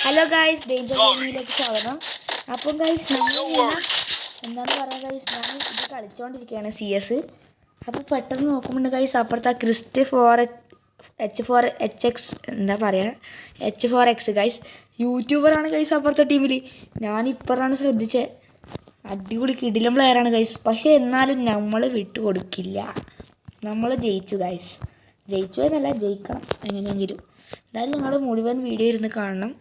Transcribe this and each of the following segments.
Hello guys, danger ഗെയിമിലേക്ക് സ്വാഗതം. അപ്പം guys എന്താണെന്ന് പറയാം ഗൈസ്, ഞാൻ ഇത് കളിച്ചുകൊണ്ടിരിക്കുകയാണ് CS. അപ്പോൾ പെട്ടെന്ന് നോക്കുമ്പോൾ ഗൈസ് അപ്പുറത്ത് ആ ക്രിസ്റ്റ് H4HX എന്താ പറയുക H4X ഗൈസ് യൂട്യൂബറാണ് ഗൈസ് അപ്പുറത്തെ ടീമിൽ. ഞാനിപ്പോഴാണ് ശ്രദ്ധിച്ചത്. അടിപൊളി കിടിലം പ്ലെയറാണ് ഗൈസ്. പക്ഷേ എന്നാലും നമ്മൾ വിട്ടു കൊടുക്കില്ല. നമ്മൾ ജയിച്ചു ഗൈസ്. ജയിച്ചു എന്നല്ല, ജയിക്കണം എങ്ങനെയെങ്കിലും. എന്തായാലും നിങ്ങൾ മുഴുവൻ വീഡിയോ ഇരുന്ന് കാണണം.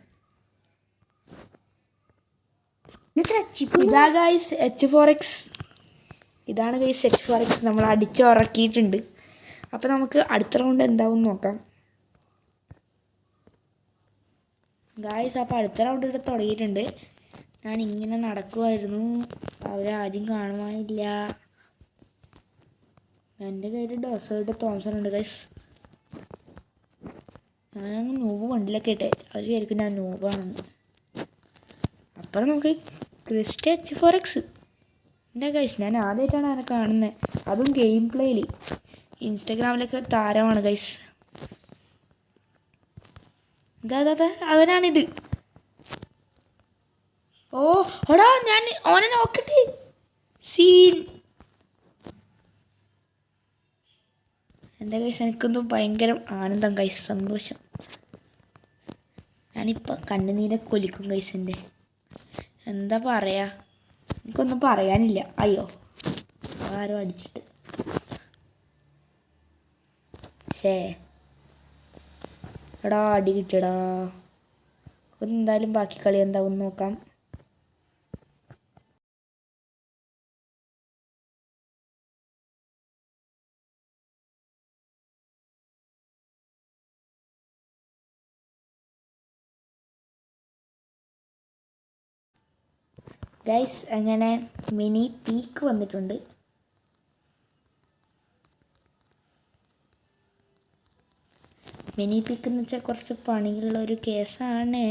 ഇതാ ഗൈസ് H4X. ഇതാണ് ഗൈസ് H4X. നമ്മൾ അടിച്ചുറക്കിയിട്ടുണ്ട്. അപ്പോൾ നമുക്ക് അടുത്ത റൗണ്ട് എന്താവും നോക്കാം ഗൈസ്. അപ്പോൾ അടുത്ത റൗണ്ട് ഇവിടെ തുടങ്ങിയിട്ടുണ്ട്. ഞാൻ ഇങ്ങനെ നടക്കുമായിരുന്നു, അവരാരും കാണുവാനില്ല. എൻ്റെ കയ്യിൽ ഡെസേർട്ട് തോംസൺ ഉണ്ട് ഗൈസ്. ഞാനങ്ങ് നൂബ് വണ്ടിയിലൊക്കെ ഇട്ടെ, അവർ വിചാരിക്കും ഞാൻ നൂബാണെന്ന്. അப்புறம் നമുക്ക് ക്രിസ്റ്റ് H4X. എൻ്റെ ഗൈസ് ഞാൻ ആദ്യമായിട്ടാണ് അവനെ കാണുന്നത്, അതും ഗെയിം പ്ലേയിൽ. ഇൻസ്റ്റഗ്രാമിലൊക്കെ താരമാണ് ഗൈസ്. ഇതാ അവനാണിത്. ഓ എടാ, ഞാൻ ഓനെ നോക്കട്ടെ. സീൻ. എൻ്റെ ഗൈസ് എനിക്കൊന്നും ഭയങ്കര ആനന്ദം ഗൈസ്, സന്തോഷം. ഞാനിപ്പോൾ കണ്ണുനീരൊക്കെ കൊലിക്കും ഗൈസ്. എൻ്റെ എന്താ പറയുക, എനിക്കൊന്നും പറയാനില്ല. അയ്യോ, ആരോ അടിച്ചിട്ട്. ശേ എടാ, അടി കിട്ടിയടാ. എന്തായാലും ബാക്കി കളി എന്താവും നോക്കാം. ഗൈസ് അങ്ങനെ മിനി പീക്ക് വന്നിട്ടുണ്ട്. മിനി പീക്ക് എന്ന് വെച്ചാൽ കുറച്ച് പണിയുള്ള ഒരു കേസാണ്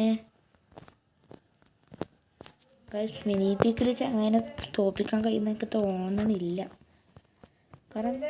ഗൈസ്. മിനി പീക്കിൽ അങ്ങനെ തോൽപ്പിക്കാൻ കഴിയുന്ന എനിക്ക് തോന്നണില്ല. കാരണം